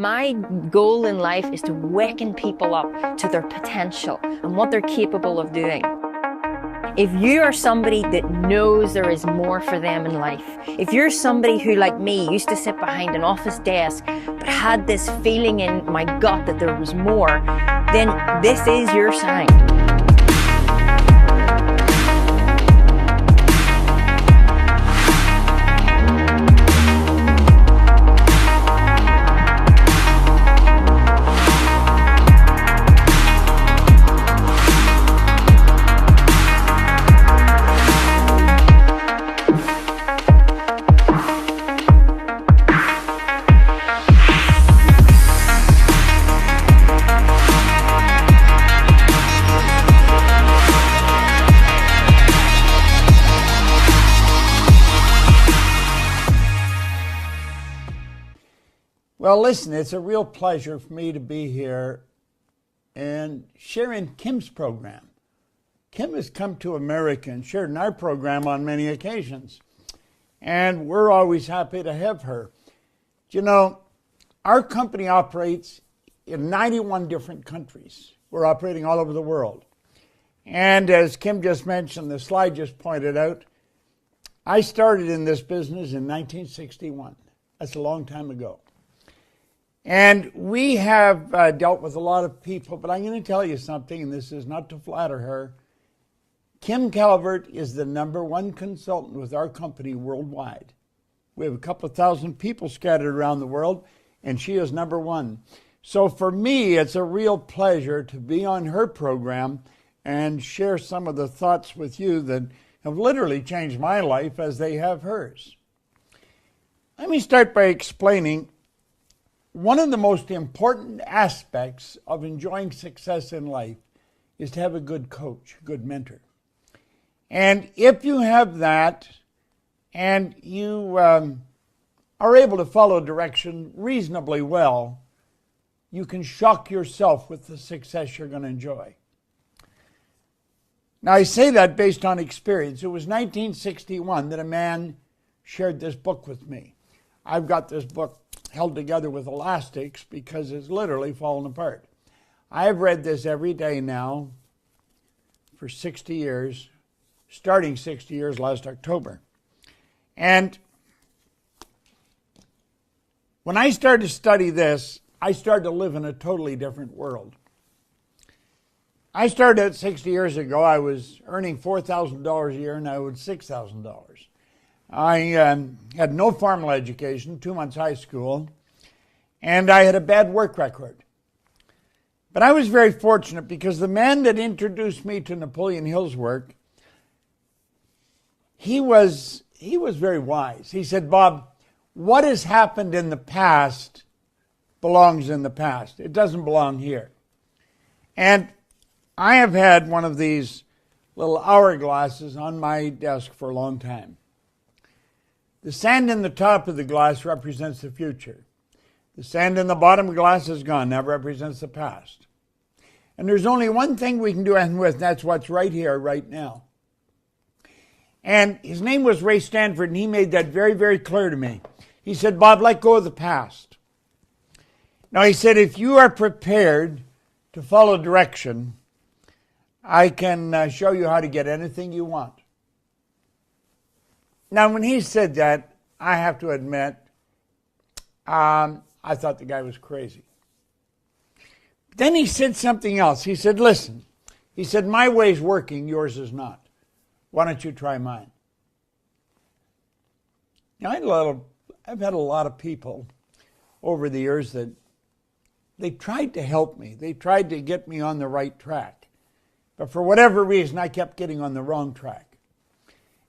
My goal in life is to waken people up to their potential and what they're capable of doing. If you are somebody that knows there is more for them in life, if you're somebody who, like me, used to sit behind an office desk but had this feeling in my gut that there was more, then this is your sign. Well, listen, it's a real pleasure for me to be here and sharing Kim's program. Kim has come to America and shared in our program on many occasions, and we're always happy to have her. You know, our company operates in 91 different countries. We're operating all over the world. And as Kim just mentioned, the slide just pointed out, I started in this business in 1961. That's a long time ago. And we have dealt with a lot of people, but I'm going to tell you something, and this is not to flatter her. Kim Calvert is the #1 consultant with our company worldwide. We have a couple of thousand people scattered around the world, and she is #1. So for me, it's a real pleasure to be on her program and share some of the thoughts with you that have literally changed my life as they have hers. Let me start by explaining one of the most important aspects of enjoying success in life is to have a good coach, a good mentor. And if you have that and you are able to follow direction reasonably well, you can shock yourself with the success you're going to enjoy. Now, I say that based on experience. It was 1961 that a man shared this book with me. I've got this book held together with elastics because it's literally fallen apart. I have read this every day now for 60 years, starting 60 years last October. And when I started to study this, I started to live in a totally different world. I started 60 years ago. I was earning $4,000 a year and I owed $6,000. I had no formal education, 2 months high school, and I had a bad work record. But I was very fortunate because the man that introduced me to Napoleon Hill's work, he was very wise. He said, "Bob, what has happened in the past belongs in the past. It doesn't belong here." And I have had one of these little hourglasses on my desk for a long time. The sand in the top of the glass represents the future. The sand in the bottom of the glass is gone. That represents the past. And there's only one thing we can do anything with, and that's what's right here, right now. And his name was Ray Stanford, and he made that very, very clear to me. He said, "Bob, let go of the past." Now, he said, if you are prepared to follow direction, I can show you how to get anything you want. Now, when he said that, I have to admit, I thought the guy was crazy. Then he said something else. He said, "Listen," he said, "my way's working, yours is not. Why don't you try mine?" Now, I've had a lot of people over the years that they tried to help me. They tried to get me on the right track. But for whatever reason, I kept getting on the wrong track.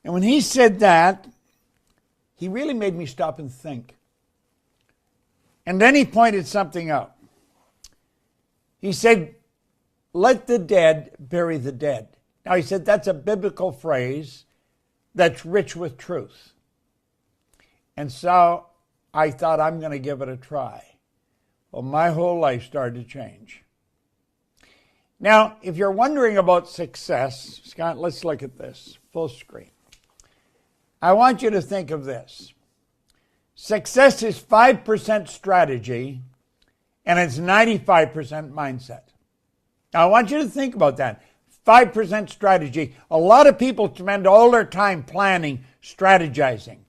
And when he said that, he really made me stop and think. And then he pointed something out. He said, "Let the dead bury the dead." Now, he said that's a biblical phrase that's rich with truth. And so I thought, I'm going to give it a try. Well, my whole life started to change. Now, if you're wondering about success, Scott, let's look at this, full screen. I want you to think of this. Success is 5% strategy and it's 95% mindset. Now, I want you to think about that. 5% strategy. A lot of people spend all their time planning, strategizing.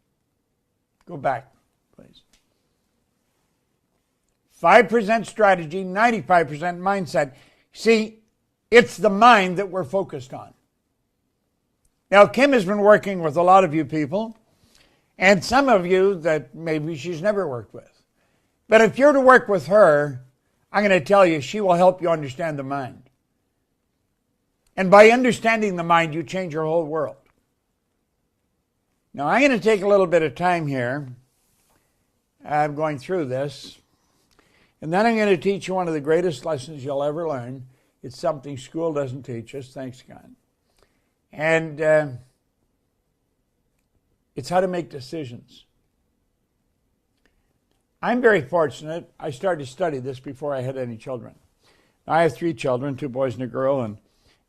Go back, please. 5% strategy, 95% mindset. See, it's the mind that we're focused on. Now, Kim has been working with a lot of you people, and some of you that maybe she's never worked with. But if you're to work with her, I'm going to tell you, she will help you understand the mind. And by understanding the mind, you change your whole world. Now, I'm going to take a little bit of time here. I'm going through this. And then I'm going to teach you one of the greatest lessons you'll ever learn. It's something school doesn't teach us, thanks God. And it's how to make decisions. I'm very fortunate. I started to study this before I had any children. I have 3 children, 2 boys and a girl,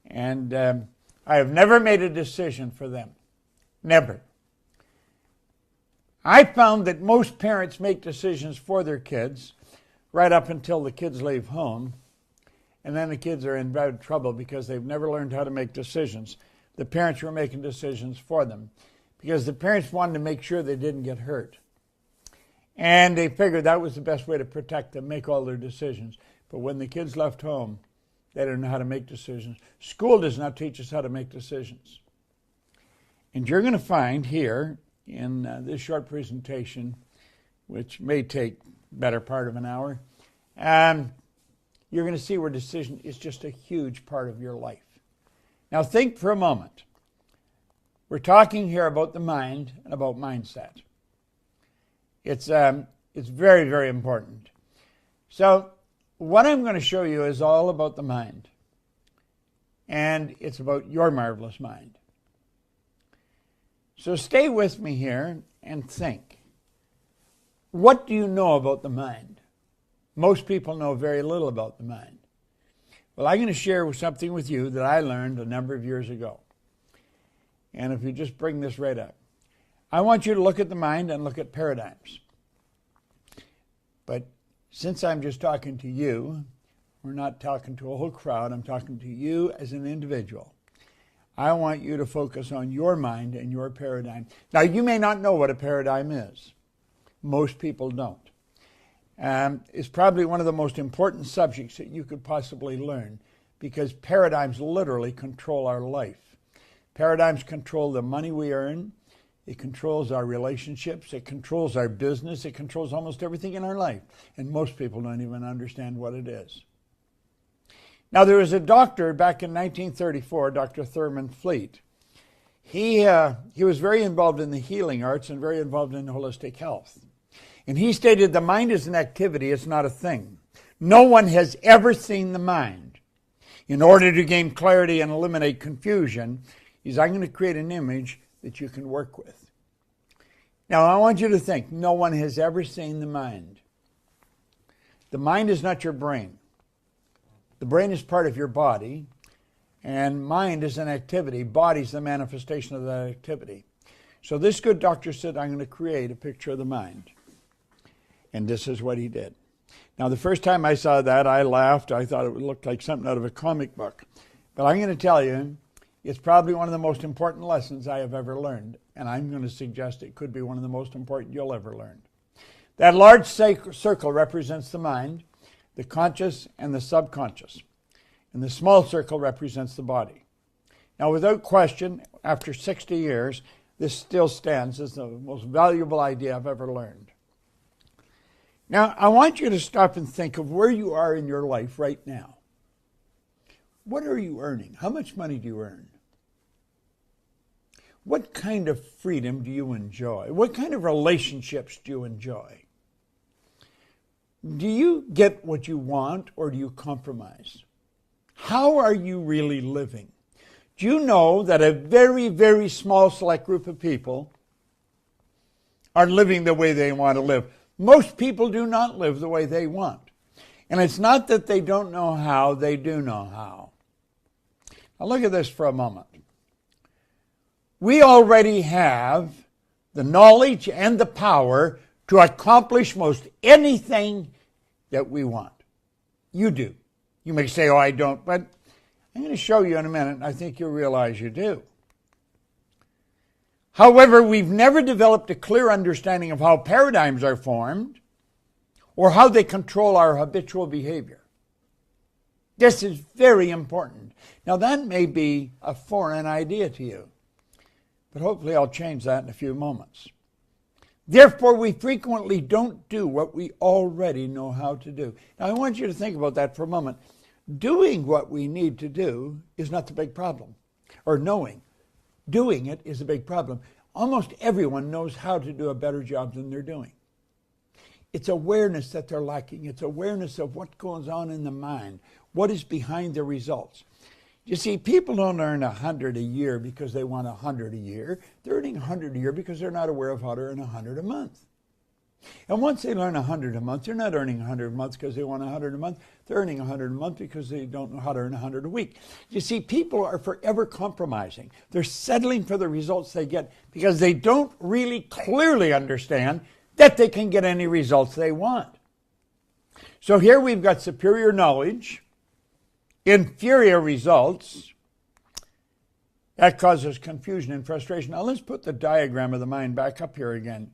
and I have never made a decision for them. Never. I found that most parents make decisions for their kids right up until the kids leave home, and then the kids are in bad trouble because they've never learned how to make decisions. The parents were making decisions for them because the parents wanted to make sure they didn't get hurt. And they figured that was the best way to protect them, make all their decisions. But when the kids left home, they didn't know how to make decisions. School does not teach us how to make decisions. And you're going to find here in this short presentation, which may take better part of an hour, you're going to see where decision is just a huge part of your life. Now think for a moment. We're talking here about the mind and about mindset. It's very, very important. So what I'm going to show you is all about the mind. And it's about your marvelous mind. So stay with me here and think. What do you know about the mind? Most people know very little about the mind. Well, I'm going to share something with you that I learned a number of years ago. And if you just bring this right up. I want you to look at the mind and look at paradigms. But since I'm just talking to you, we're not talking to a whole crowd, I'm talking to you as an individual. I want you to focus on your mind and your paradigm. Now, you may not know what a paradigm is. Most people don't. It's probably one of the most important subjects that you could possibly learn because paradigms literally control our life. Paradigms control the money we earn. It controls our relationships. It controls our business. It controls almost everything in our life. And most people don't even understand what it is. Now, there was a doctor back in 1934, Dr. Thurman Fleet. He was very involved in the healing arts and very involved in holistic health. And he stated the mind is an activity, it's not a thing. No one has ever seen the mind. In order to gain clarity and eliminate confusion, I'm going to create an image that you can work with. Now, I want you to think, no one has ever seen the mind. The mind is not your brain. The brain is part of your body, and mind is an activity. Body is the manifestation of that activity. So this good doctor said, I'm going to create a picture of the mind. And this is what he did. Now, the first time I saw that, I laughed. I thought it would look like something out of a comic book. But I'm going to tell you, it's probably one of the most important lessons I have ever learned. And I'm going to suggest it could be one of the most important you'll ever learn. That large circle represents the mind, the conscious, and the subconscious. And the small circle represents the body. Now, without question, after 60 years, this still stands as the most valuable idea I've ever learned. Now, I want you to stop and think of where you are in your life right now. What are you earning? How much money do you earn? What kind of freedom do you enjoy? What kind of relationships do you enjoy? Do you get what you want or do you compromise? How are you really living? Do you know that a very, very small select group of people are living the way they want to live? Most people do not live the way they want. And it's not that they don't know how, they do know how. Now look at this for a moment. We already have the knowledge and the power to accomplish most anything that we want. You do. You may say, oh, I don't, but I'm going to show you in a minute, and I think you'll realize you do. However, we've never developed a clear understanding of how paradigms are formed or how they control our habitual behavior. This is very important. Now, that may be a foreign idea to you, but hopefully I'll change that in a few moments. Therefore, we frequently don't do what we already know how to do. Now, I want you to think about that for a moment. Doing what we need to do is not the big problem, or knowing. Doing it is a big problem. Almost everyone knows how to do a better job than they're doing. It's awareness that they're lacking. It's awareness of what goes on in the mind, what is behind the results. You see, people don't earn 100 a year because they want 100 a year. They're earning 100 a year because they're not aware of how to earn 100 a month. And once they learn 100 a month, they're not earning 100 a month because they want 100 a month. They're earning 100 a month because they don't know how to earn 100 a week. You see, people are forever compromising. They're settling for the results they get because they don't really clearly understand that they can get any results they want. So here we've got superior knowledge, inferior results. That causes confusion and frustration. Now let's put the diagram of the mind back up here again.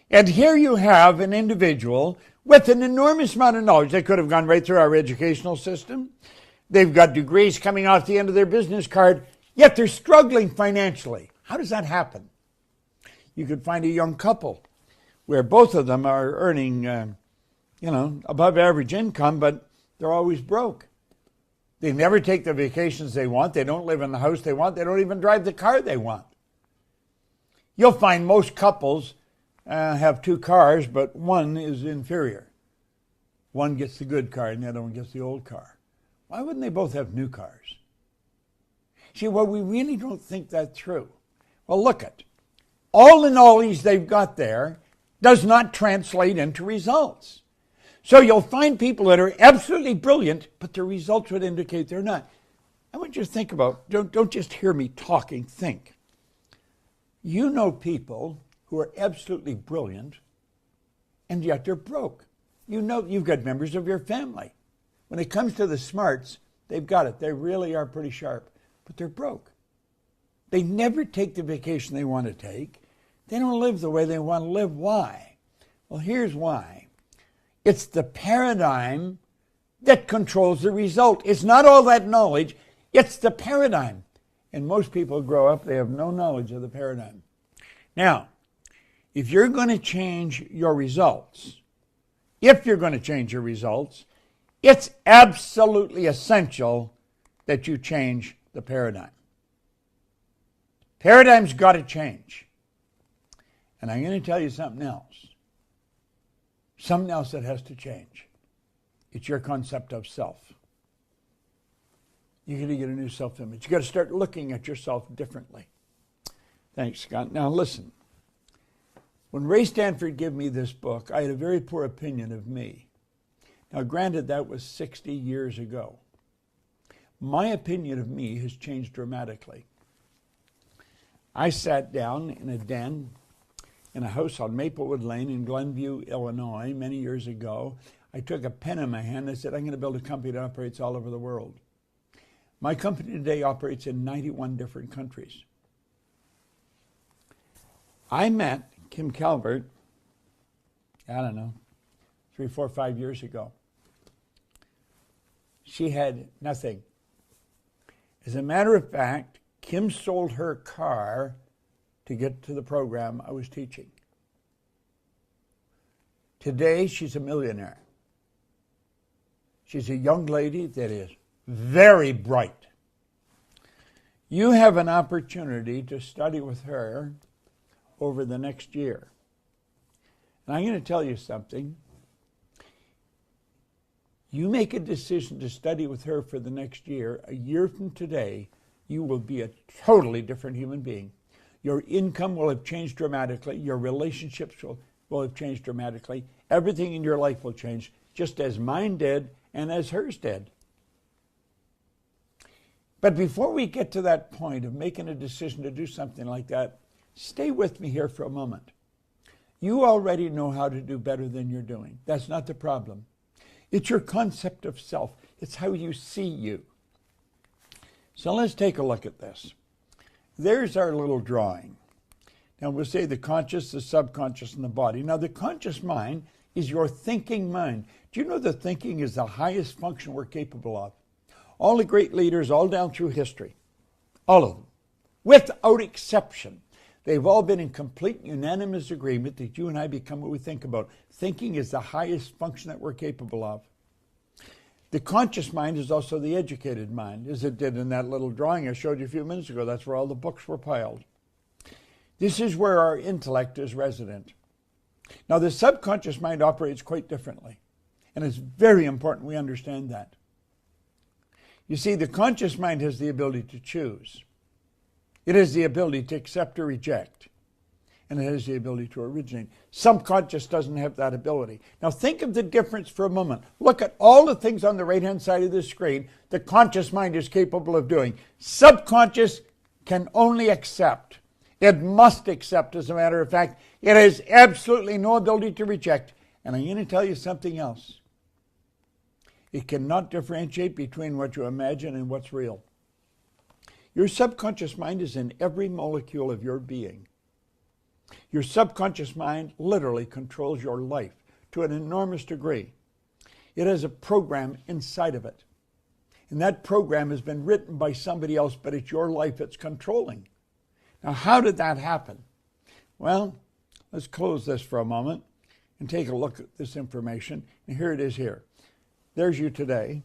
And here you have an individual with an enormous amount of knowledge. They could have gone right through our educational system. They've got degrees coming off the end of their business card, yet they're struggling financially. How does that happen? You could find a young couple where both of them are earning, above average income, but they're always broke. They never take the vacations they want. They don't live in the house they want. They don't even drive the car they want. You'll find most couples have two cars, but one is inferior. One gets the good car and the other one gets the old car. Why wouldn't they both have new cars? See, well, we really don't think that through. Well, look at all the knowledge they've got there does not translate into results. So you'll find people that are absolutely brilliant, but their results would indicate they're not. I want you to think about, don't just hear me talking, think. You know people who are absolutely brilliant, and yet they're broke. You know, you've got members of your family. When it comes to the smarts, they've got it. They really are pretty sharp, but they're broke. They never take the vacation they want to take. They don't live the way they want to live. Why? Well, here's why. It's the paradigm that controls the result. It's not all that knowledge. It's the paradigm. And most people grow up, they have no knowledge of the paradigm. Now, if you're going to change your results, it's absolutely essential that you change the paradigm. Paradigm's got to change. And I'm going to tell you something else. Something else that has to change. It's your concept of self. You're going to get a new self-image. You've got to start looking at yourself differently. Thanks, Scott. Now listen. When Ray Stanford gave me this book, I had a very poor opinion of me. Now granted, that was 60 years ago. My opinion of me has changed dramatically. I sat down in a den in a house on Maplewood Lane in Glenview, Illinois, many years ago. I took a pen in my hand and I said, I'm going to build a company that operates all over the world. My company today operates in 91 different countries. I met Kim Calvert, 3, 4, 5 years ago. She had nothing. As a matter of fact, Kim sold her car to get to the program I was teaching. Today, she's a millionaire. She's a young lady that is very bright. You have an opportunity to study with her over the next year. And I'm going to tell you something. You make a decision to study with her for the next year. A year from today, you will be a totally different human being. Your income will have changed dramatically. Your relationships will have changed dramatically. Everything in your life will change, just as mine did and as hers did. But before we get to that point of making a decision to do something like that, stay with me here for a moment. You already know how to do better than you're doing. That's not the problem. It's your concept of self. It's how you see you. So let's take a look at this. There's our little drawing. Now we'll say the conscious, the subconscious, and the body. Now the conscious mind is your thinking mind. Do you know that thinking is the highest function we're capable of? All the great leaders all down through history, all of them, without exception, they've all been in complete unanimous agreement that you and I become what we think about. Thinking is the highest function that we're capable of. The conscious mind is also the educated mind, as it did in that little drawing I showed you a few minutes ago. That's where all the books were piled. This is where our intellect is resident. Now, the subconscious mind operates quite differently, and it's very important we understand that. You see, the conscious mind has the ability to choose. It has the ability to accept or reject, and it has the ability to originate. Subconscious doesn't have that ability. Now, think of the difference for a moment. Look at all the things on the right-hand side of the screen the conscious mind is capable of doing. Subconscious can only accept. It must accept, as a matter of fact. It has absolutely no ability to reject. And I'm going to tell you something else. It cannot differentiate between what you imagine and what's real. Your subconscious mind is in every molecule of your being. Your subconscious mind literally controls your life to an enormous degree. It has a program inside of it. And that program has been written by somebody else, but it's your life it's controlling. Now, how did that happen? Well, let's close this for a moment and take a look at this information. And here it is here. There's you today.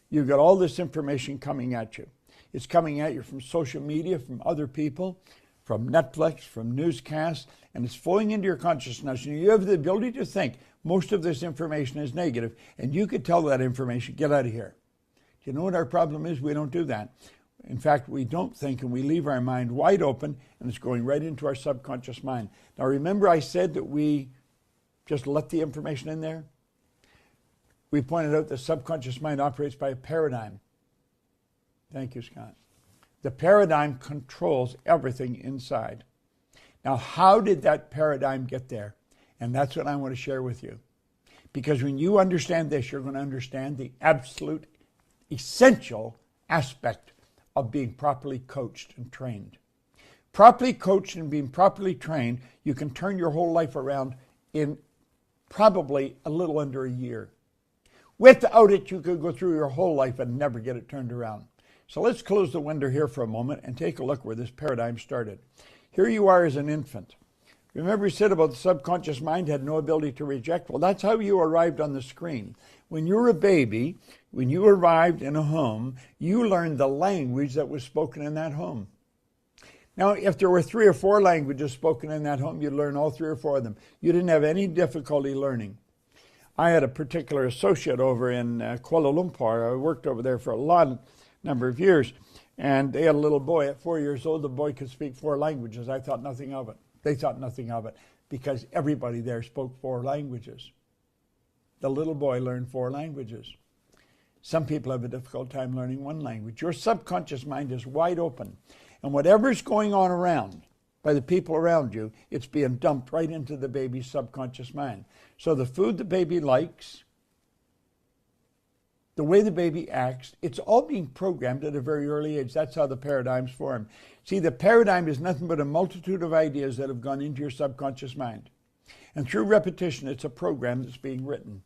You've got all this information coming at you. It's coming at you from social media, from other people, from Netflix, from newscasts, and it's flowing into your consciousness. And you have the ability to think most of this information is negative, and you could tell that information, get out of here. Do you know what our problem is? We don't do that. In fact, we don't think, and we leave our mind wide open, and it's going right into our subconscious mind. Now, remember I said that we just let the information in there? We pointed out the subconscious mind operates by a paradigm. Thank you, Scott. The paradigm controls everything inside. Now, how did that paradigm get there? And that's what I want to share with you. Because when you understand this, you're going to understand the absolute essential aspect of being properly coached and trained. Properly coached and being properly trained, you can turn your whole life around in probably a little under a year. Without it, you could go through your whole life and never get it turned around. So let's close the window here for a moment and take a look where this paradigm started. Here you are as an infant. Remember we said about the subconscious mind had no ability to reject? Well, that's how you arrived on the screen. When you were a baby, when you arrived in a home, you learned the language that was spoken in that home. Now, if there were 3 or 4 languages spoken in that home, you'd learn all 3 or 4 of them. You didn't have any difficulty learning. I had a particular associate over in Kuala Lumpur. I worked over there for a number of years, and they had a little boy at 4 years old. The boy could speak 4 languages. I thought nothing of it. They thought nothing of it because everybody there spoke 4 languages. The little boy learned 4 languages. Some people have a difficult time learning 1 language. Your subconscious mind is wide open, and whatever's going on around by the people around you, it's being dumped right into the baby's subconscious mind. So the food the baby likes, the way the baby acts, it's all being programmed at a very early age. That's how the paradigms form. See, the paradigm is nothing but a multitude of ideas that have gone into your subconscious mind. And through repetition, it's a program that's being written.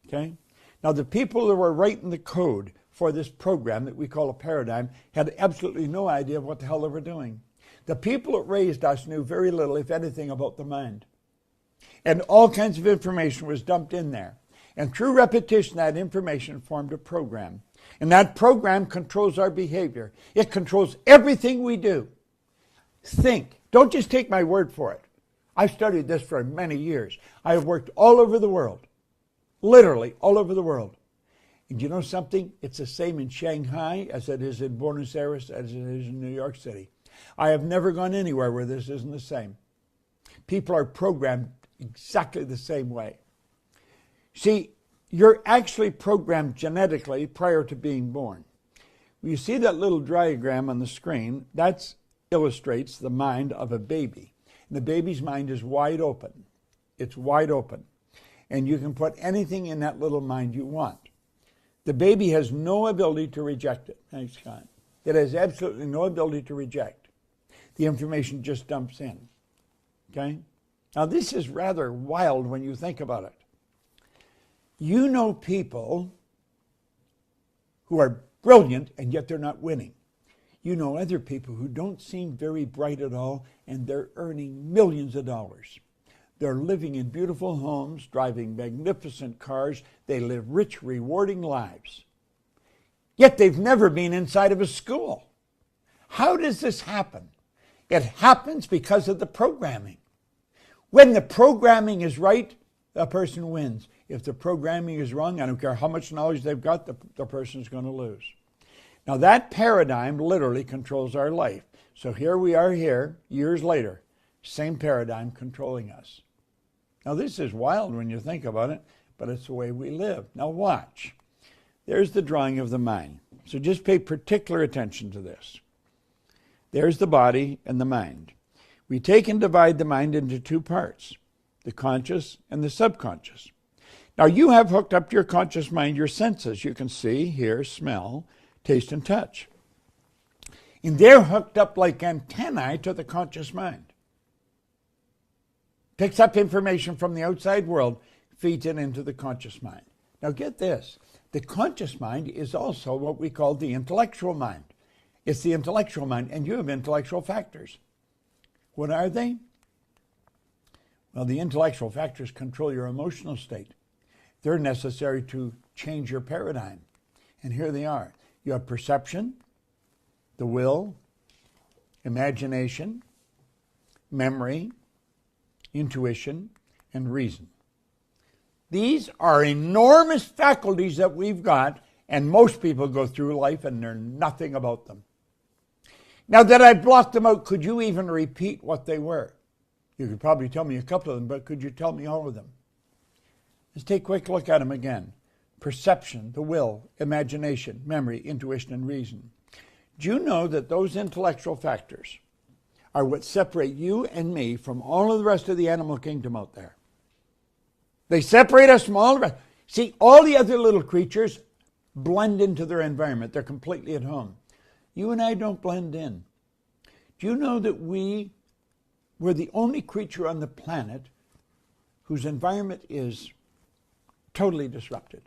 Okay? Now, the people that were writing the code for this program that we call a paradigm had absolutely no idea of what the hell they were doing. The people that raised us knew very little, if anything, about the mind. And all kinds of information was dumped in there. And through repetition, that information formed a program. And that program controls our behavior. It controls everything we do. Think. Don't just take my word for it. I've studied this for many years. I have worked all over the world. Literally all over the world. And you know something? It's the same in Shanghai as it is in Buenos Aires, as it is in New York City. I have never gone anywhere where this isn't the same. People are programmed exactly the same way. See, you're actually programmed genetically prior to being born. When you see that little diagram on the screen, that illustrates the mind of a baby. And the baby's mind is wide open. It's wide open. and you can put anything in that little mind you want. The baby has no ability to reject it. Thanks, Scott. It has absolutely no ability to reject. The information just dumps in. Okay? Now, this is rather wild when you think about it. You know people who are brilliant, and yet they're not winning. You know other people who don't seem very bright at all, and they're earning millions of dollars. They're living in beautiful homes, driving magnificent cars. They live rich, rewarding lives. Yet they've never been inside of a school. How does this happen? It happens because of the programming. When the programming is right, the person wins. If the programming is wrong, I don't care how much knowledge they've got, the person's going to lose. Now that paradigm literally controls our life. So here we are here, years later, same paradigm controlling us. Now this is wild when you think about it, but it's the way we live. Now watch. There's the drawing of the mind. So just pay particular attention to this. There's the body and the mind. We take and divide the mind into two parts, the conscious and the subconscious. Now you have hooked up to your conscious mind your senses. You can see, hear, smell, taste, and touch. And they're hooked up like antennae to the conscious mind. Picks up information from the outside world, feeds it into the conscious mind. Now get this. The conscious mind is also what we call the intellectual mind. It's the intellectual mind, and you have intellectual factors. What are they? Well, the intellectual factors control your emotional state. They're necessary to change your paradigm. And here they are. You have perception, the will, imagination, memory, intuition, and reason. These are enormous faculties that we've got, and most people go through life and know nothing about them. Now that I've blocked them out, could you even repeat what they were? You could probably tell me a couple of them, but could you tell me all of them? Let's take a quick look at them again. Perception, the will, imagination, memory, intuition, and reason. Do you know that those intellectual factors are what separate you and me from all of the rest of the animal kingdom out there? They separate us from all the rest. See, all the other little creatures blend into their environment. They're completely at home. You and I don't blend in. Do you know that we're the only creature on the planet whose environment is totally disrupted?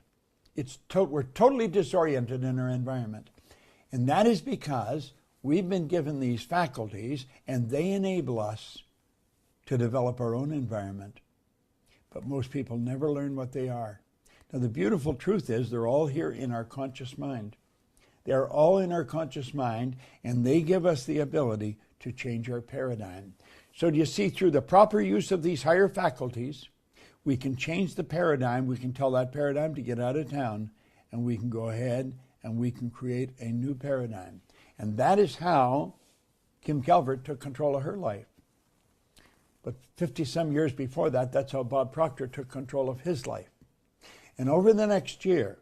We're totally disoriented in our environment. And that is because we've been given these faculties, and they enable us to develop our own environment. But most people never learn what they are. Now, the beautiful truth is they're all here in our conscious mind. They're all in our conscious mind, and they give us the ability to change our paradigm. So do you see, through the proper use of these higher faculties, we can change the paradigm. We can tell that paradigm to get out of town, and we can go ahead and we can create a new paradigm. And that is how Kim Calvert took control of her life. But 50-some years before that, that's how Bob Proctor took control of his life. And over the next year,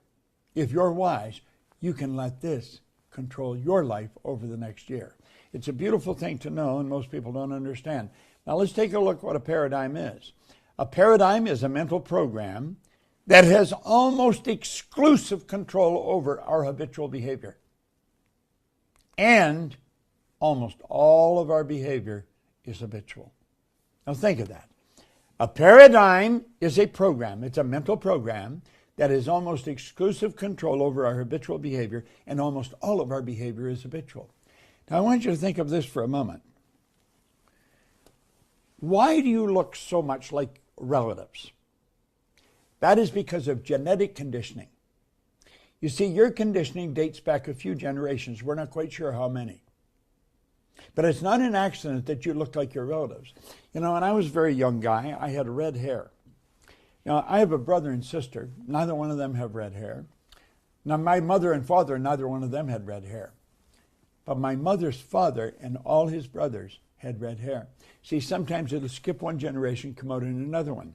if you're wise, you can let this control your life over the next year. It's a beautiful thing to know, and most people don't understand. Now let's take a look at what a paradigm is. A paradigm is a mental program that has almost exclusive control over our habitual behavior. And almost all of our behavior is habitual. Now think of that. A paradigm is a program. It's a mental program that has almost exclusive control over our habitual behavior, and almost all of our behavior is habitual. Now I want you to think of this for a moment. Why do you look so much like relatives? That is because of genetic conditioning. You see, your conditioning dates back a few generations. We're not quite sure how many. But it's not an accident that you look like your relatives. You know, when I was a very young guy, I had red hair. Now, I have a brother and sister. Neither one of them have red hair. Now, my mother and father, neither one of them had red hair. But my mother's father and all his brothers had red hair. See, sometimes it'll skip one generation, come out in another one.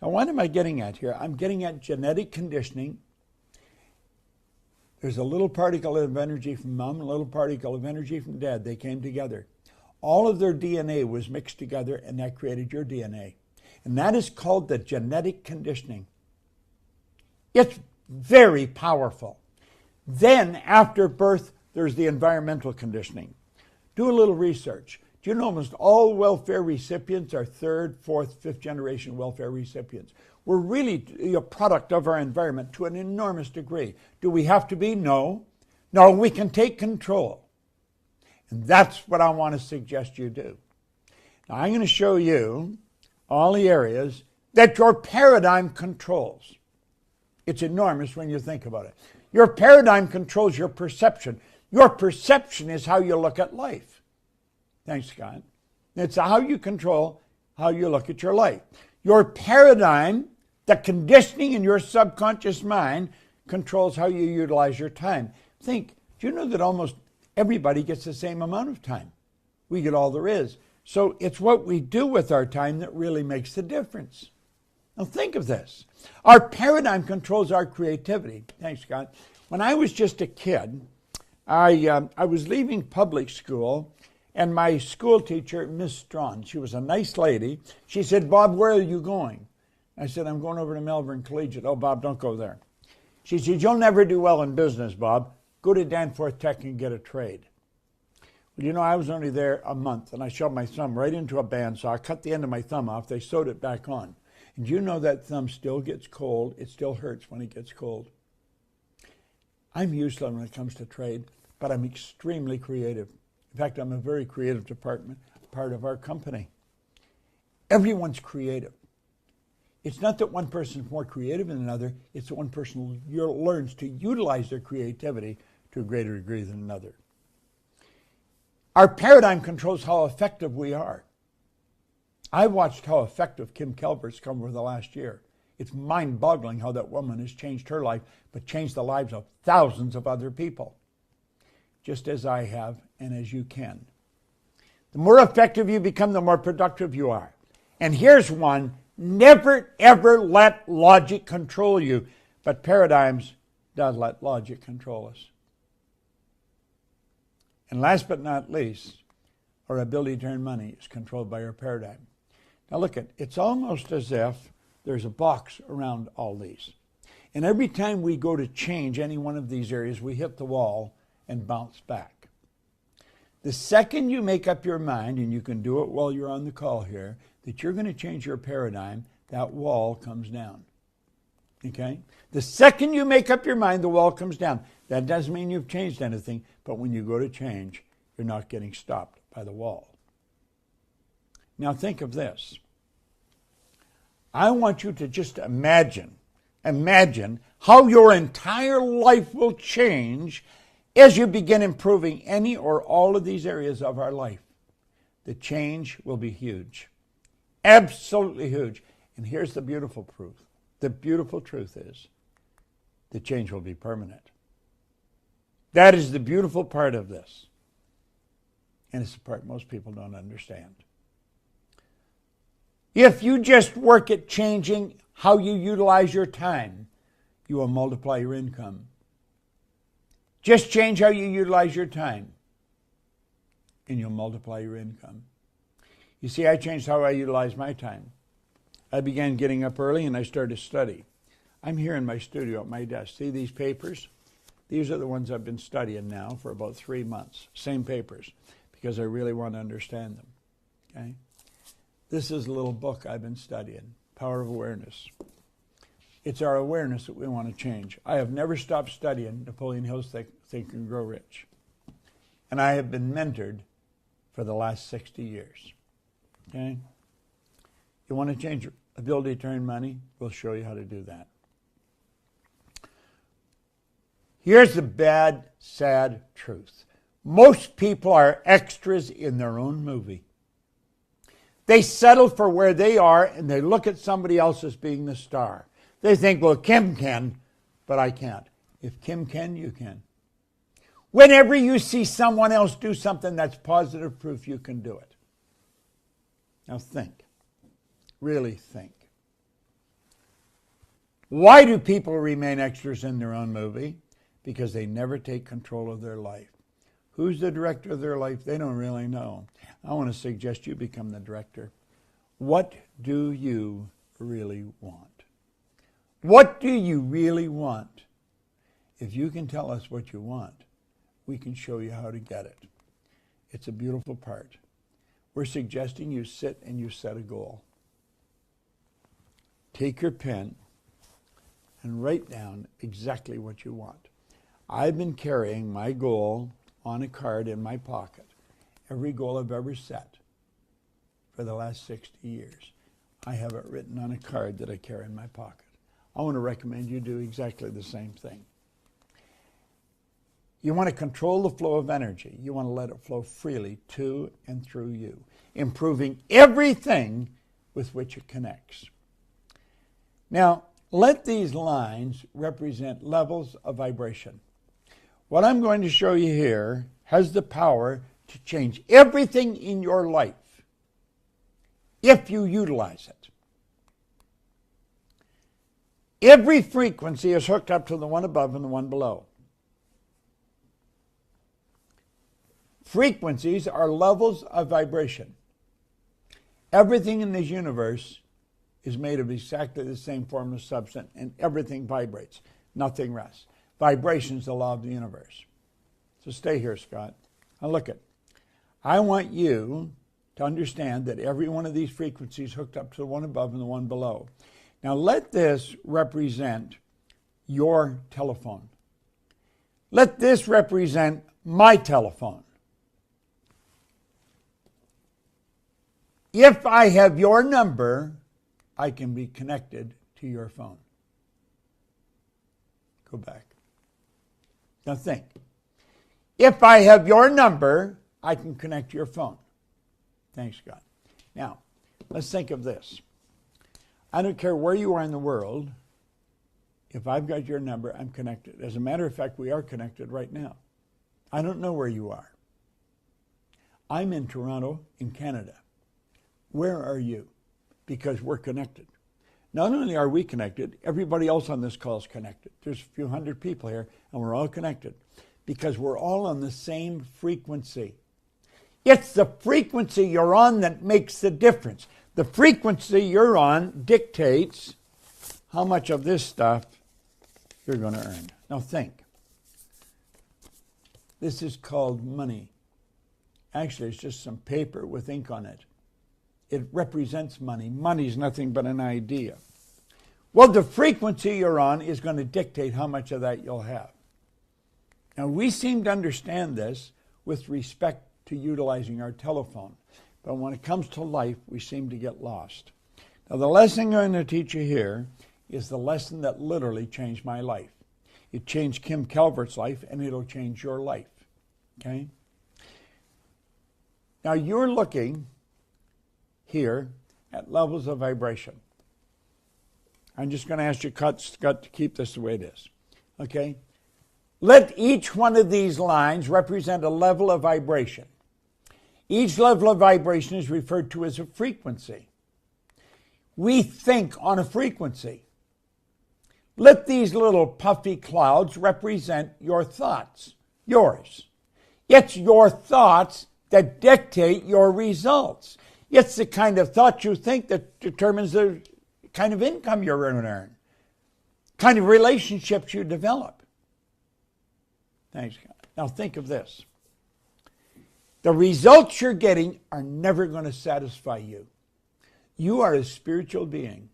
Now, what am I getting at here? I'm getting at genetic conditioning. There's a little particle of energy from mom, a little particle of energy from dad. They came together. All of their DNA was mixed together, and that created your DNA. and that is called the genetic conditioning. It's very powerful. Then, after birth, there's the environmental conditioning. Do a little research. Do you know almost all welfare recipients are third, fourth, fifth generation welfare recipients? We're really a product of our environment to an enormous degree. Do we have to be? No. No, we can take control. And that's what I want to suggest you do. Now, I'm going to show you all the areas that your paradigm controls. It's enormous when you think about it. Your paradigm controls your perception. Your perception is how you look at life. Thanks, Scott. It's how you control how you look at your life. Your paradigm, the conditioning in your subconscious mind, controls how you utilize your time. Think, do you know that almost everybody gets the same amount of time? We get all there is. So it's what we do with our time that really makes the difference. Now think of this. Our paradigm controls our creativity. Thanks, Scott. When I was just a kid, I was leaving public school, and my school teacher, Miss Strawn, she was a nice lady. She said, "Bob, where are you going?" I said, "I'm going over to Melbourne Collegiate." "Oh, Bob, don't go there." She said, "You'll never do well in business, Bob. Go to Danforth Tech and get a trade." Well, you know, I was only there a month, and I shoved my thumb right into a bandsaw. I cut the end of my thumb off. They sewed it back on. And you know that thumb still gets cold. It still hurts when it gets cold. I'm useless when it comes to trade, but I'm extremely creative. In fact, I'm a very creative part of our company. Everyone's creative. It's not that one person's more creative than another. It's that one person learns to utilize their creativity to a greater degree than another. Our paradigm controls how effective we are. I watched how effective Kim Kelbert's come over the last year. It's mind-boggling how that woman has changed her life, but changed the lives of thousands of other people, just as I have and as you can. The more effective you become, the more productive you are. And here's one: never, ever let logic control you. But paradigms does let logic control us. And last but not least, our ability to earn money is controlled by our paradigm. Now look, it's almost as if there's a box around all these. And every time we go to change any one of these areas, we hit the wall and bounce back. The second you make up your mind, and you can do it while you're on the call here, that you're going to change your paradigm, that wall comes down. Okay? The second you make up your mind, the wall comes down. That doesn't mean you've changed anything, but when you go to change, you're not getting stopped by the wall. Now think of this. I want you to just imagine how your entire life will change as you begin improving any or all of these areas of our life. The change will be huge. Absolutely huge. And here's the beautiful proof. The beautiful truth is the change will be permanent. That is the beautiful part of this. And it's the part most people don't understand. If you just work at changing how you utilize your time, you will multiply your income. Just change how you utilize your time, and you'll multiply your income. You see, I changed how I utilize my time. I began getting up early, and I started to study. I'm here in my studio at my desk. See these papers? These are the ones I've been studying now for about 3 months. Same papers, because I really want to understand them. Okay? This is a little book I've been studying, Power of Awareness. It's our awareness that we want to change. I have never stopped studying Napoleon Hill's Think and Grow Rich. And I have been mentored for the last 60 years. Okay? You want to change your ability to earn money? We'll show you how to do that. Here's the bad, sad truth. Most people are extras in their own movie. They settle for where they are, and they look at somebody else as being the star. They think, well, Kim can, but I can't. If Kim can, you can. Whenever you see someone else do something, that's positive proof you can do it. Now think. Really think. Why do people remain extras in their own movie? Because they never take control of their life. Who's the director of their life? They don't really know. I want to suggest you become the director. What do you really want? What do you really want? If you can tell us what you want, we can show you how to get it. It's a beautiful part. We're suggesting you sit and you set a goal. Take your pen and write down exactly what you want. I've been carrying my goal on a card in my pocket, every goal I've ever set for the last 60 years. I have it written on a card that I carry in my pocket. I want to recommend you do exactly the same thing. You want to control the flow of energy. You want to let it flow freely to and through you, improving everything with which it connects. Now, let these lines represent levels of vibration. What I'm going to show you here has the power to change everything in your life if you utilize it. Every frequency is hooked up to the one above and the one below. Frequencies are levels of vibration. Everything in this universe is made of exactly the same form of substance, and everything vibrates. Nothing rests. Vibration is the law of the universe. So stay here, Scott. Now look at. I want you to understand that every one of these frequencies hooked up to the one above and the one below. Now let this represent your telephone. Let this represent my telephone. If I have your number, I can be connected to your phone. Go back. Now think. If I have your number, I can connect to your phone. Thanks, God. Now, let's think of this. I don't care where you are in the world. If I've got your number, I'm connected. As a matter of fact, we are connected right now. I don't know where you are. I'm in Toronto, in Canada. Where are you? Because we're connected. Not only are we connected, everybody else on this call is connected. There's a few hundred people here, and we're all connected because we're all on the same frequency. It's the frequency you're on that makes the difference. The frequency you're on dictates how much of this stuff you're going to earn. Now think. This is called money. Actually, it's just some paper with ink on it. It represents money. Money is nothing but an idea. Well, the frequency you're on is going to dictate how much of that you'll have. Now, we seem to understand this with respect to utilizing our telephone. But when it comes to life, we seem to get lost. Now, the lesson I'm going to teach you here is the lesson that literally changed my life. It changed Kim Calvert's life, and it'll change your life. Okay? Now, you're looking here at levels of vibration. I'm just going to ask you, Scott, to keep this the way it is. Okay? Let each one of these lines represent a level of vibration. Each level of vibration is referred to as a frequency. We think on a frequency. Let these little puffy clouds represent your thoughts, yours. It's your thoughts that dictate your results. It's the kind of thought you think that determines the kind of income you're going to earn, kind of relationships you develop. Thanks, God. Now think of this. The results you're getting are never going to satisfy you. You are a spiritual being,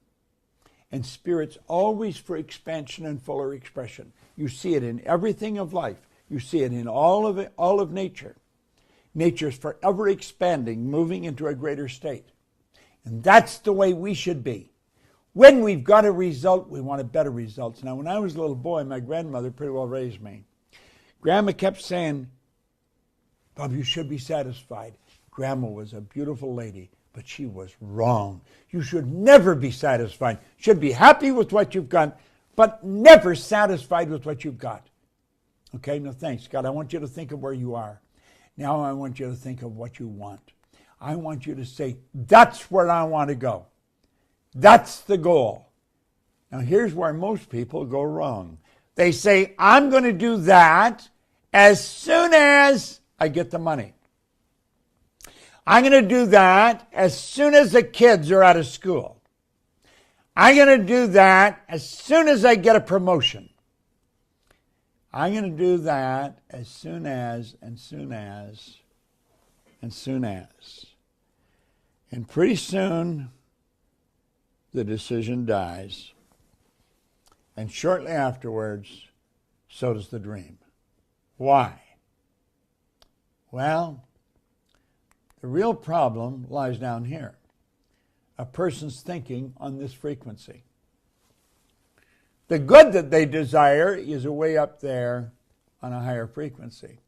and spirit's always for expansion and fuller expression. You see it in everything of life. You see it in all of nature. Nature's forever expanding, moving into a greater state. And that's the way we should be. When we've got a result, we want a better results. Now, when I was a little boy, my grandmother pretty well raised me. Grandma kept saying, Bob, you should be satisfied. Grandma was a beautiful lady, but she was wrong. You should never be satisfied. You should be happy with what you've got, but never satisfied with what you've got. Okay, no thanks, God. I want you to think of where you are. Now I want you to think of what you want. I want you to say, that's where I want to go. That's the goal. Now here's where most people go wrong. They say, I'm going to do that as soon as I get the money. I'm going to do that as soon as the kids are out of school. I'm going to do that as soon as I get a promotion. I'm going to do that as soon as, and soon as, and soon as. And pretty soon, the decision dies. And shortly afterwards, so does the dream. Why? Well, the real problem lies down here. A person's thinking on this frequency. The good that they desire is way up there on a higher frequency.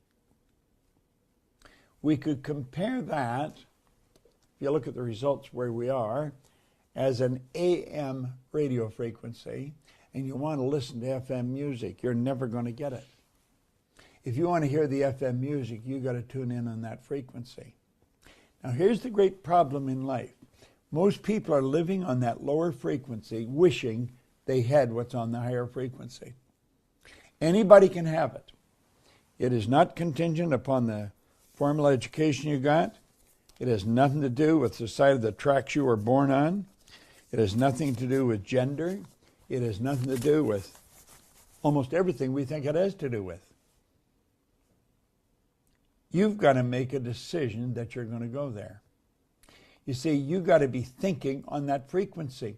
We could compare that, if you look at the results where we are, as an AM radio frequency, and you want to listen to FM music, you're never going to get it. If you want to hear the FM music, you got to tune in on that frequency. Now here's the great problem in life. Most people are living on that lower frequency, wishing they had what's on the higher frequency. Anybody can have it. It is not contingent upon the formal education you got. It has nothing to do with the side of the tracks you were born on. It has nothing to do with gender. It has nothing to do with almost everything we think it has to do with. You've got to make a decision that you're going to go there. You see, you've got to be thinking on that frequency.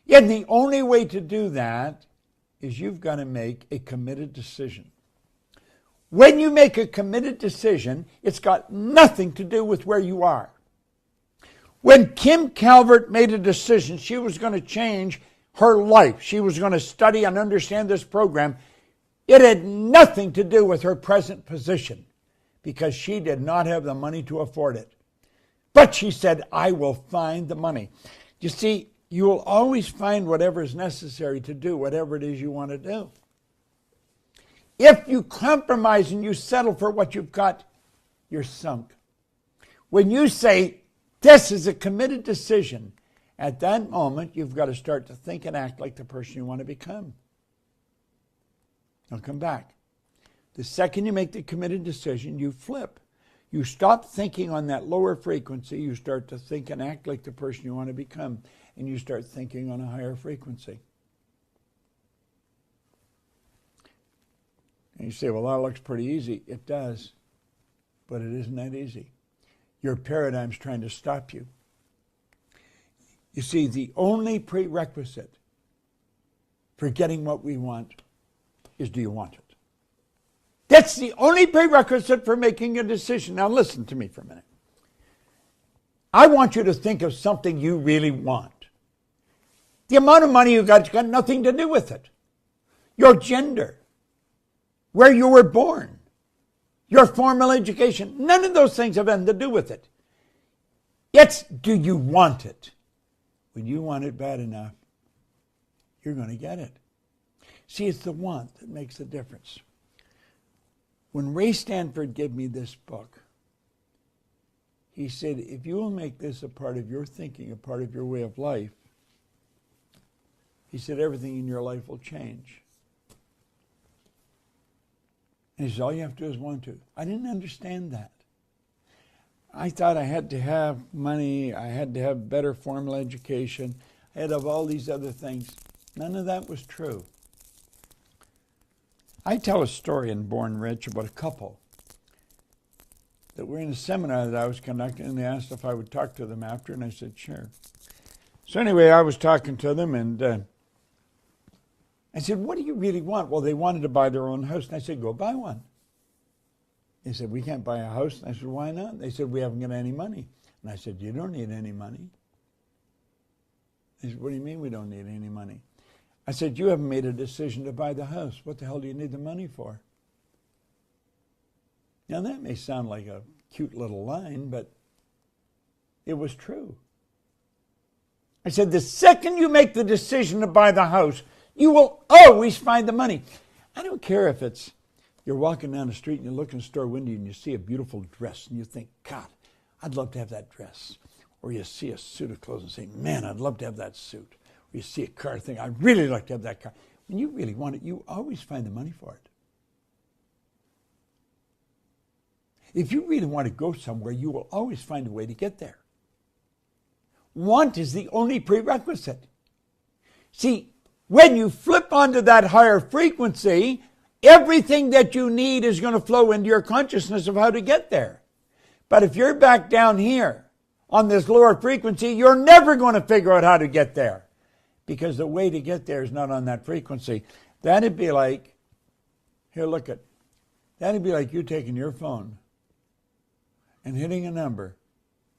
And the only way to do that is you've got to make a committed decision. When you make a committed decision, it's got nothing to do with where you are. When Kim Calvert made a decision she was going to change her life, she was going to study and understand this program, it had nothing to do with her present position because she did not have the money to afford it. But she said, I will find the money. You see, you will always find whatever is necessary to do whatever it is you want to do. If you compromise and you settle for what you've got, you're sunk. When you say, this is a committed decision, at that moment, you've got to start to think and act like the person you want to become. I'll come back. The second you make the committed decision, you flip. You stop thinking on that lower frequency. You start to think and act like the person you want to become. And you start thinking on a higher frequency. And you say, well, that looks pretty easy. It does. But it isn't that easy. Your paradigm's trying to stop you. You see, the only prerequisite for getting what we want is, do you want it? That's the only prerequisite for making a decision. Now listen to me for a minute. I want you to think of something you really want. The amount of money you got nothing to do with it. Your gender, where you were born, your formal education, none of those things have anything to do with it. It's, do you want it? When you want it bad enough, you're going to get it. See, it's the want that makes the difference. When Ray Stanford gave me this book, he said, if you will make this a part of your thinking, a part of your way of life, he said, everything in your life will change. And he said, all you have to do is want to. I didn't understand that. I thought I had to have money, I had to have better formal education, I had to have all these other things. None of that was true. I tell a story in Born Rich about a couple that were in a seminar that I was conducting, and they asked if I would talk to them after, and I said, sure. So anyway, I was talking to them, and I said, what do you really want? Well, they wanted to buy their own house, and I said, go buy one. They said, we can't buy a house. And I said, why not? They said, we haven't got any money. And I said, you don't need any money. They said, what do you mean we don't need any money? I said, you haven't made a decision to buy the house. What the hell do you need the money for? Now, that may sound like a cute little line, but it was true. I said, the second you make the decision to buy the house, you will always find the money. I don't care if it's you're walking down the street and you look in the store window and you see a beautiful dress and you think, God, I'd love to have that dress. Or you see a suit of clothes and say, man, I'd love to have that suit. Or you see a car and think, I'd really like to have that car. When you really want it, you always find the money for it. If you really want to go somewhere, you will always find a way to get there. Want is the only prerequisite. See, when you flip onto that higher frequency, everything that you need is going to flow into your consciousness of how to get there. But if you're back down here on this lower frequency, you're never going to figure out how to get there, because the way to get there is not on that frequency. That'd be like, here, look at, that'd be like you taking your phone and hitting a number,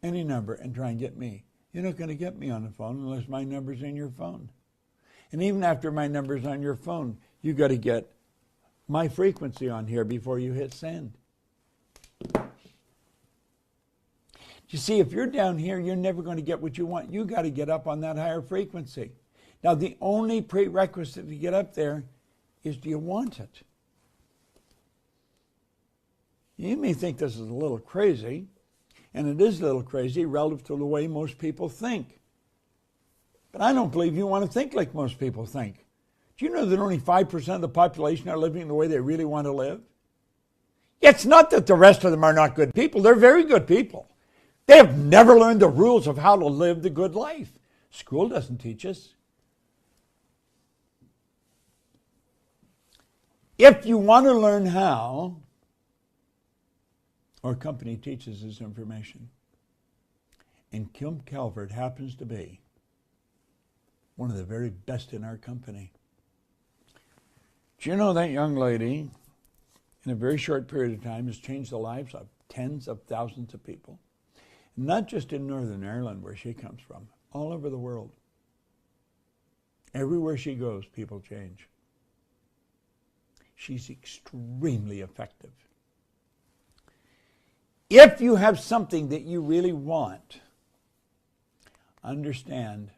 any number, and try and get me. You're not going to get me on the phone unless my number's in your phone. And even after my number's on your phone, you got to get my frequency on here before you hit send. You see, if you're down here, you're never going to get what you want. You got to get up on that higher frequency. Now, the only prerequisite to get up there is, do you want it? You may think this is a little crazy, and it is a little crazy relative to the way most people think. But I don't believe you want to think like most people think. Do you know that only 5% of the population are living the way they really want to live? It's not that the rest of them are not good people. They're very good people. They have never learned the rules of how to live the good life. School doesn't teach us. If you want to learn how, our company teaches this information. And Kim Calvert happens to be one of the very best in our company. Do you know that young lady, in a very short period of time, has changed the lives of tens of thousands of people? Not just in Northern Ireland, where she comes from, all over the world. Everywhere she goes, people change. She's extremely effective. If you have something that you really want, understand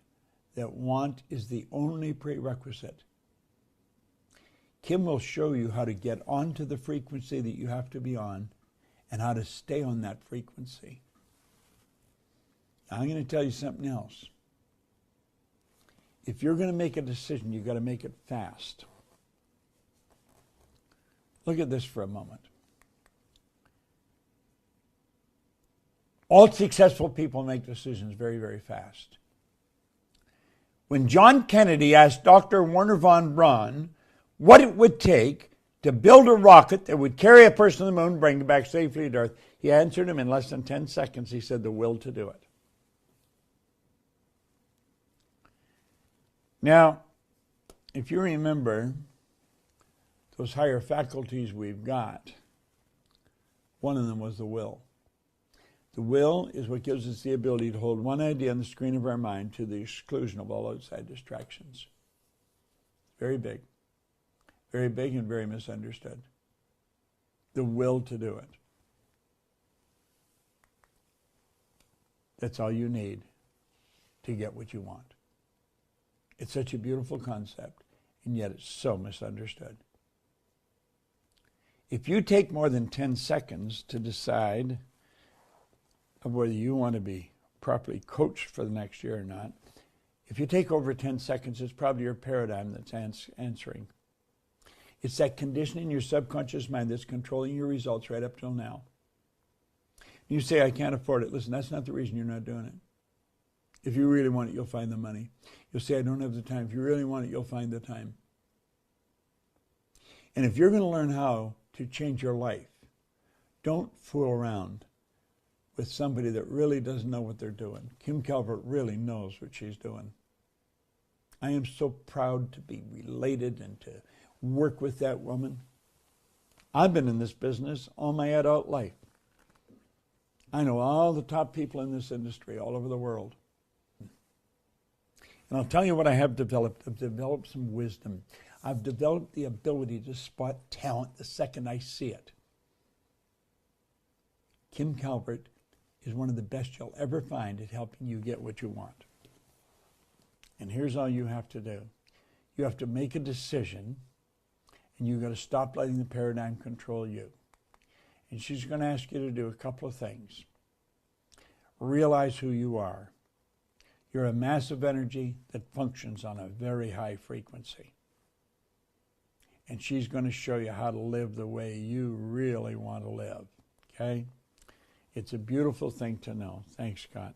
that want is the only prerequisite. Kim will show you how to get onto the frequency that you have to be on and how to stay on that frequency. Now, I'm going to tell you something else. If you're going to make a decision, you've got to make it fast. Look at this for a moment. All successful people make decisions very, very fast. When John Kennedy asked Dr. Wernher von Braun what it would take to build a rocket that would carry a person to the moon and bring them back safely to Earth, he answered him in less than 10 seconds. He said, the will to do it. Now, if you remember those higher faculties we've got, one of them was the will. The will is what gives us the ability to hold one idea on the screen of our mind to the exclusion of all outside distractions. Very big. Very big and very misunderstood. The will to do it. That's all you need to get what you want. It's such a beautiful concept, and yet it's so misunderstood. If you take more than 10 seconds to decide of whether you want to be properly coached for the next year or not, if you take over 10 seconds, it's probably your paradigm that's answering. It's that condition in your subconscious mind that's controlling your results right up till now. You say, I can't afford it. Listen, that's not the reason you're not doing it. If you really want it, you'll find the money. You'll say, I don't have the time. If you really want it, you'll find the time. And if you're going to learn how to change your life, don't fool around with somebody that really doesn't know what they're doing. Kim Calvert really knows what she's doing. I am so proud to be related and to work with that woman. I've been in this business all my adult life. I know all the top people in this industry all over the world. And I'll tell you what I have developed. I've developed some wisdom. I've developed the ability to spot talent the second I see it. Kim Calvert is one of the best you'll ever find at helping you get what you want. And here's all you have to do. You have to make a decision, and you've got to stop letting the paradigm control you. And she's going to ask you to do a couple of things. Realize who you are. You're a massive energy that functions on a very high frequency. And she's going to show you how to live the way you really want to live. Okay? It's a beautiful thing to know. Thanks, Scott.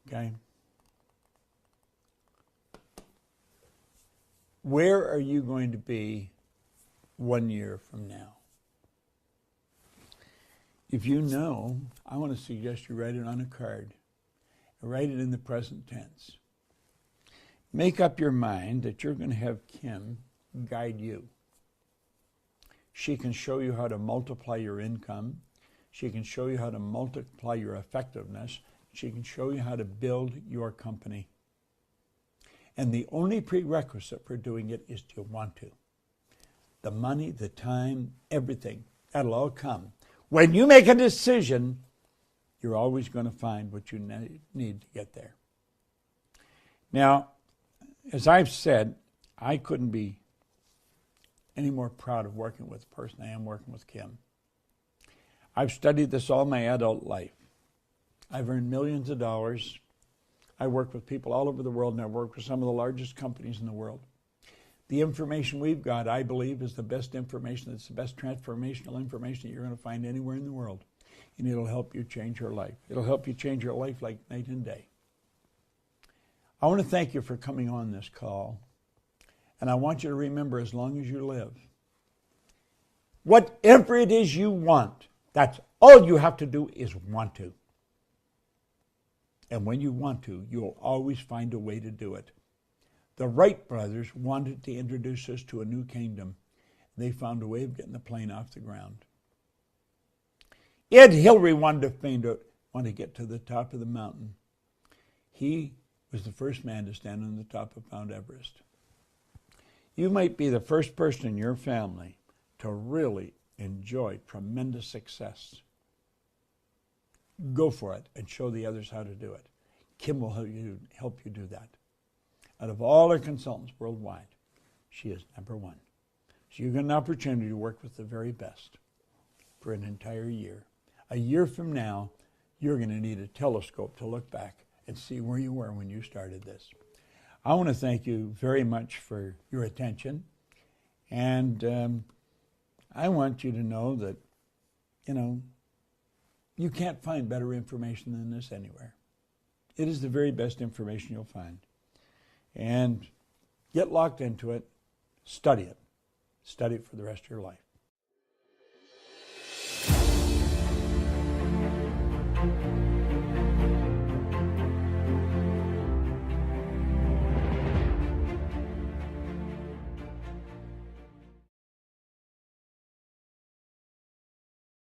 Okay? Where are you going to be 1 year from now? If you know, I want to suggest you write it on a card. Write it in the present tense. Make up your mind that you're going to have Kim guide you. She can show you how to multiply your income. She can show you how to multiply your effectiveness. She can show you how to build your company. And the only prerequisite for doing it is to want to. The money, the time, everything, that'll all come. When you make a decision, you're always going to find what you need to get there. Now, as I've said, I couldn't be any more proud of working with the person I am working with Kim. I've studied this all my adult life. I've earned millions of dollars. I work with people all over the world, and I work with some of the largest companies in the world. The information we've got, I believe, is the best information. It's the best transformational information that you're going to find anywhere in the world. And it'll help you change your life. It'll help you change your life like night and day. I want to thank you for coming on this call. And I want you to remember, as long as you live, whatever it is you want, that's all you have to do is want to. And when you want to, you'll always find a way to do it. The Wright brothers wanted to introduce us to a new kingdom. They found a way of getting the plane off the ground. Ed Hillary wanted to get to the top of the mountain. He was the first man to stand on the top of Mount Everest. You might be the first person in your family to really enjoy tremendous success. Go for it and show the others how to do it. Kim will help you do that. Out of all our consultants worldwide, she is number one. So you get an opportunity to work with the very best for an entire year. A year from now, you're going to need a telescope to look back and see where you were when you started this. I want to thank you very much for your attention. And I want you to know that, you can't find better information than this anywhere. It is the very best information you'll find. And get locked into it. Study it. Study it for the rest of your life.